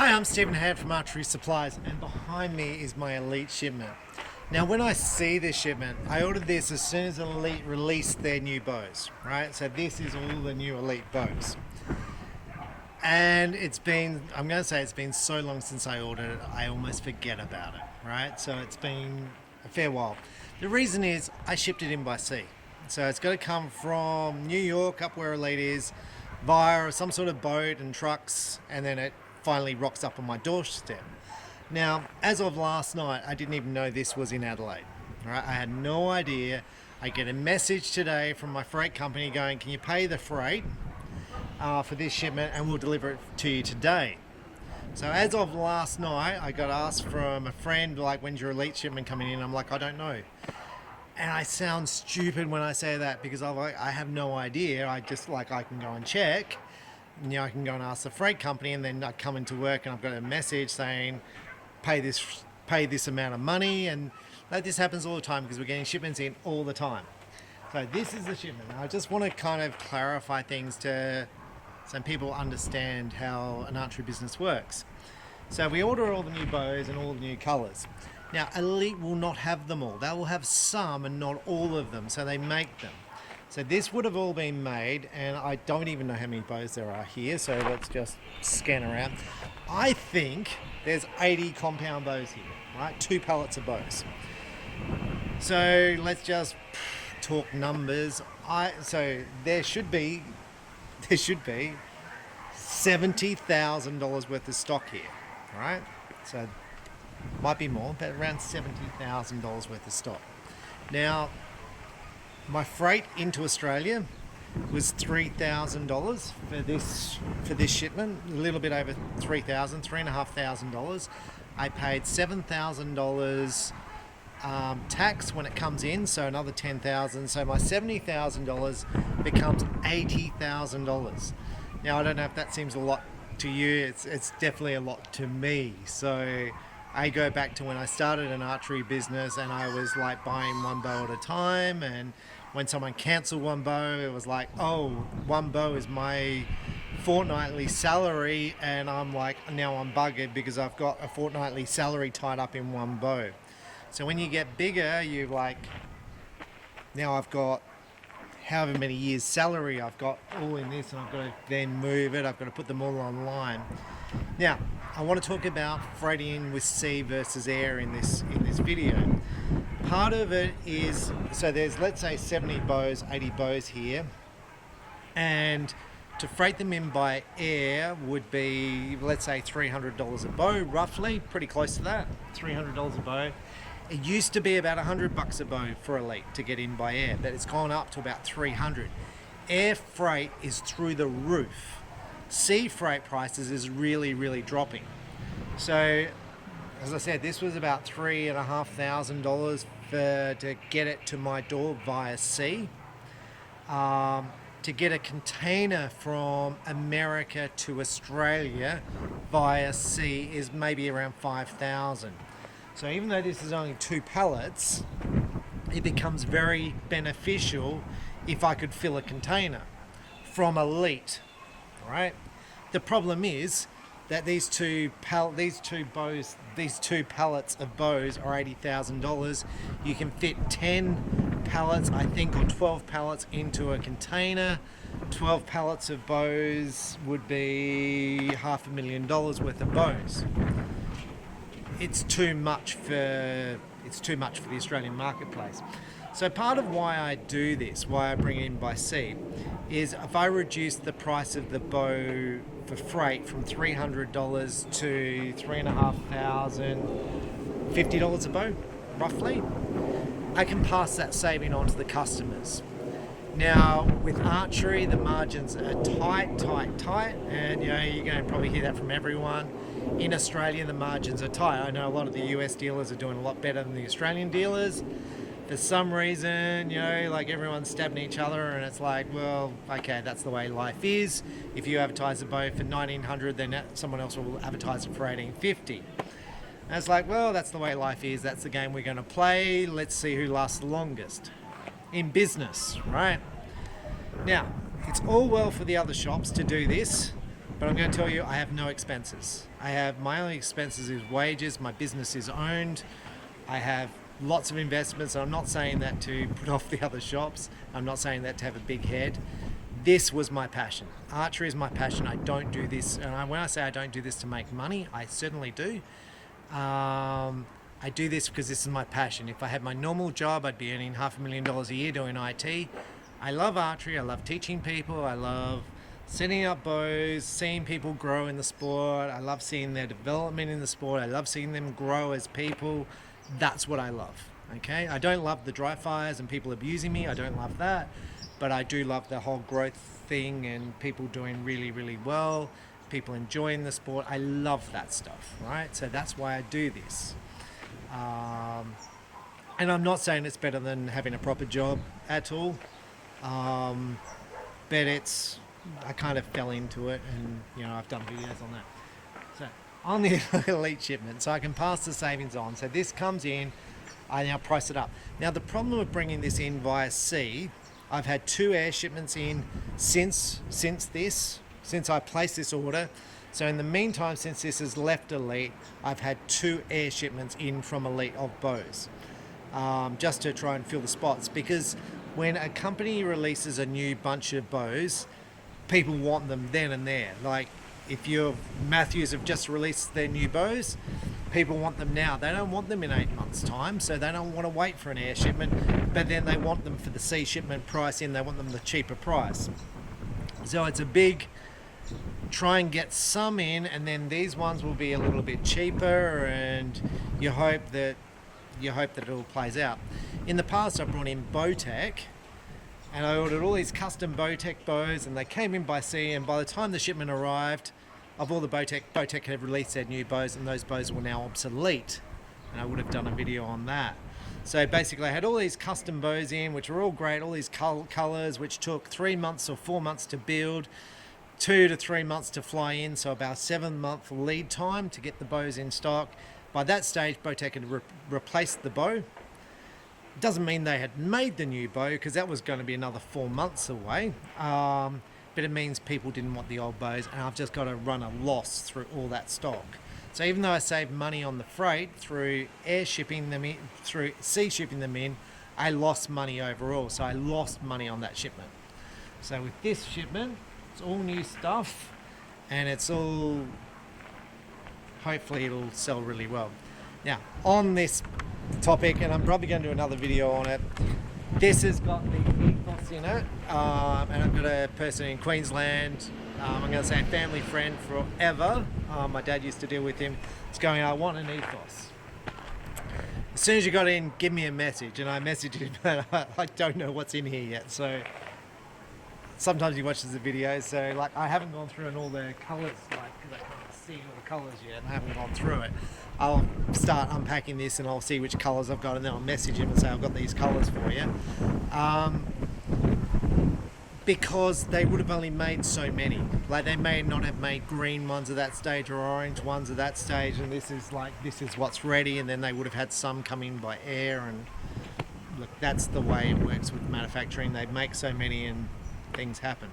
Hi, I'm Stephen Hand from Archery Supplies, and behind me is my Elite shipment. Now, when I see this shipment, I ordered this as soon as Elite released their new bows, right? So this is all the new Elite bows. And I'm going to say it's been so long since I ordered it, I almost forget about it, right? So it's been a fair while. The reason is I shipped it in by sea. So it's got to come from New York up where Elite is via some sort of boat and trucks, and then it finally rocks up on my doorstep. Now, as of last night, I didn't even know this was in Adelaide. Right? I had no idea. I get a message today from my freight company going, can you pay the freight for this shipment and we'll deliver it to you today. So as of last night, I got asked from a friend, like, when's your Elite shipment coming in? I'm like, I don't know. And I sound stupid when I say that because I have no idea. I can go and check. I can go and ask the freight company, and then I come into work and I've got a message saying, pay this amount of money, and this happens all the time because we're getting shipments in all the time. So this is the shipment. I just want to kind of clarify things so people understand how an archery business works. So we order all the new bows and all the new colours. Now, Elite will not have them all. They will have some and not all of them, so they make them. So this would have all been made, and I don't even know how many bows there are here, so let's just scan around. I think there's 80 compound bows here, right? 2 pallets of bows. So let's just talk numbers. So there should be $70,000 worth of stock here, right? So might be more, but around $70,000 worth of stock. Now, my freight into Australia was $3,000 for this shipment, a little bit over $3,500. I paid $7,000 tax when it comes in, so another $10,000. So my $70,000 becomes $80,000. Now, I don't know if that seems a lot to you. It's definitely a lot to me. So I go back to when I started an archery business and I was like buying one bow at a time, and when someone cancelled one bow, it was like, oh, one bow is my fortnightly salary, and I'm like, now I'm buggered because I've got a fortnightly salary tied up in one bow. So when you get bigger, you're like, now I've got however many years salary I've got all in this, and I've got to then move it, I've got to put them all online. Now, I want to talk about freighting with sea versus air in this video. Part of it is, so there's, let's say 70 bows, 80 bows here, and to freight them in by air would be, let's say $300 a bow, roughly, pretty close to that, $300 a bow. It used to be about $100 a bow for Elite to get in by air, but it's gone up to about $300. Air freight is through the roof. Sea freight prices is really, really dropping. So, as I said, this was about $3,500 to get it to my door via sea. To get a container from America to Australia via sea is maybe around $5,000. So even though this is only 2 pallets, it becomes very beneficial if I could fill a container from Elite, right? The problem is that these two pallets of bows are $80,000. You can fit 10 pallets, I think, or 12 pallets into a container. 12 pallets of bows would be $500,000 worth of bows. It's too much for the Australian marketplace. So part of why I do this, why I bring it in by sea, is if I reduce the price of the bow for freight from $300 to $3,500, $50 a bow, roughly, I can pass that saving on to the customers. Now, with archery, the margins are tight, and you're going to probably hear that from everyone. In Australia, the margins are tight. I know a lot of the US dealers are doing a lot better than the Australian dealers. For some reason, like everyone's stabbing each other, and it's like, well, okay, that's the way life is. If you advertise a bow for $1,900, then someone else will advertise it for $1,850. And it's like, well, that's the way life is. That's the game we're going to play. Let's see who lasts the longest in business, right? Now, it's all well for the other shops to do this, But I'm going to tell you, I have no expenses. My only expenses is wages. My business is owned. I have lots of investments. I'm not saying that to put off the other shops. I'm not saying that to have a big head. This was my passion. Archery is my passion. I don't do this, and when I say I don't do this to make money, I certainly do. I do this because this is my passion. If I had my normal job, I'd be earning $500,000 a year doing IT. I love archery. I love teaching people. I love setting up bows, seeing people grow in the sport. I love seeing their development in the sport. I love seeing them grow as people. That's what I love. Okay, I don't love the dry fires and people abusing me. I don't love that, but I do love the whole growth thing and people doing really, really well, people enjoying the sport. I love that stuff, right? So that's why I do this. And I'm not saying it's better than having a proper job at all, but I kind of fell into it, and I've done videos on that. So on the elite shipment, so I can pass the savings on. So this comes in, I now price it up. Now the problem with bringing this in via sea, I've had 2 air shipments in since I placed this order. So in the meantime, since this has left Elite, I've had 2 air shipments in from Elite of bows, just to try and fill the spots. Because when a company releases a new bunch of bows, people want them then and there. Like if Matthews have just released their new bows, people want them now. They don't want them in 8 months' time, so they don't want to wait for an air shipment, but then they want them for the sea shipment price in, they want them the cheaper price. So it's a big try and get some in, and then these ones will be a little bit cheaper, and you hope that it all plays out. In the past, I brought in Bowtech, and I ordered all these custom Bowtech bows, and they came in by sea, and by the time the shipment arrived, of all the Bowtech had released their new bows, and those bows were now obsolete, and I would have done a video on that. So basically I had all these custom bows in, which were all great, all these colors, which took 3 months or 4 months to build, 2 to 3 months to fly in, so about 7-month lead time to get the bows in stock. By that stage, Bowtech had replaced the bow. Doesn't mean they had made the new bow, because that was going to be another 4 months away. But it means people didn't want the old bows, and I've just got to run a loss through all that stock. So even though I saved money on the freight through air shipping them in, through sea shipping them in, I lost money overall. So I lost money on that shipment. So with this shipment, it's all new stuff, and it's all, hopefully it'll sell really well. Now, on this topic, and I'm probably going to do another video on it, this has got the ethos in it, and I've got a person in Queensland, I'm going to say a family friend forever, my dad used to deal with him, it's going, I want an ethos. As soon as you got in, give me a message, and I messaged him, but I don't know what's in here yet, so sometimes he watches the videos, so like I haven't gone through and all the colours, like, because I can't see all the colours yet, and I haven't gone through it. I'll start unpacking this and I'll see which colours I've got, and then I'll message him and say I've got these colours for you. Because they would have only made so many. Like they may not have made green ones at that stage or orange ones at that stage, and this is what's ready, and then they would have had some come in by air, and look, that's the way it works with manufacturing. They make so many and things happen.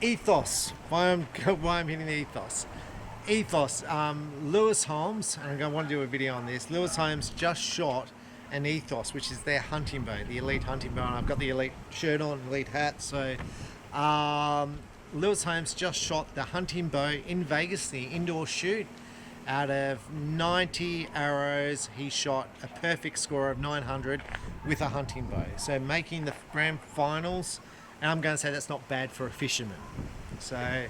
Ethos. Why I'm hitting the ethos. Ethos. Lewis Holmes, and I want to do a video on this. Lewis Holmes just shot an Ethos, which is their hunting bow, the Elite hunting bow, and I've got the Elite shirt on, Elite hat. So Lewis Holmes just shot the hunting bow in Vegas, the indoor shoot. Out of 90 arrows, he shot a perfect score of 900 with a hunting bow. So making the grand finals, and I'm going to say that's not bad for a fisherman. So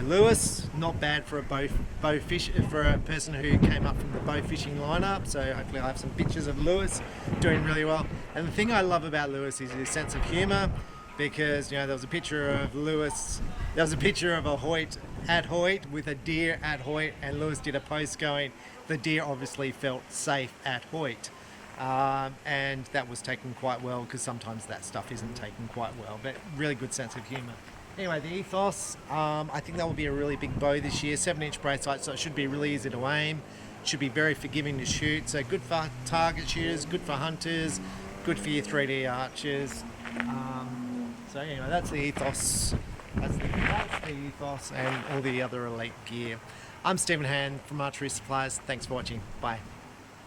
Lewis, not bad for for a person who came up from the bow fishing lineup. So hopefully I'll have some pictures of Lewis doing really well. And the thing I love about Lewis is his sense of humour, because there was a picture of Lewis, there was a picture of a Hoyt at Hoyt with a deer at Hoyt, and Lewis did a post going, the deer obviously felt safe at Hoyt. And that was taken quite well, because sometimes that stuff isn't taken quite well, but really good sense of humour. Anyway, the Ethos, I think that will be a really big bow this year, 7-inch brace sight, so it should be really easy to aim. It should be very forgiving to shoot, so good for target shooters, good for hunters, good for your 3D archers. So anyway, that's the Ethos. That's the Ethos and all the other elite gear. I'm Stephen Hand from Archery Supplies. Thanks for watching. Bye.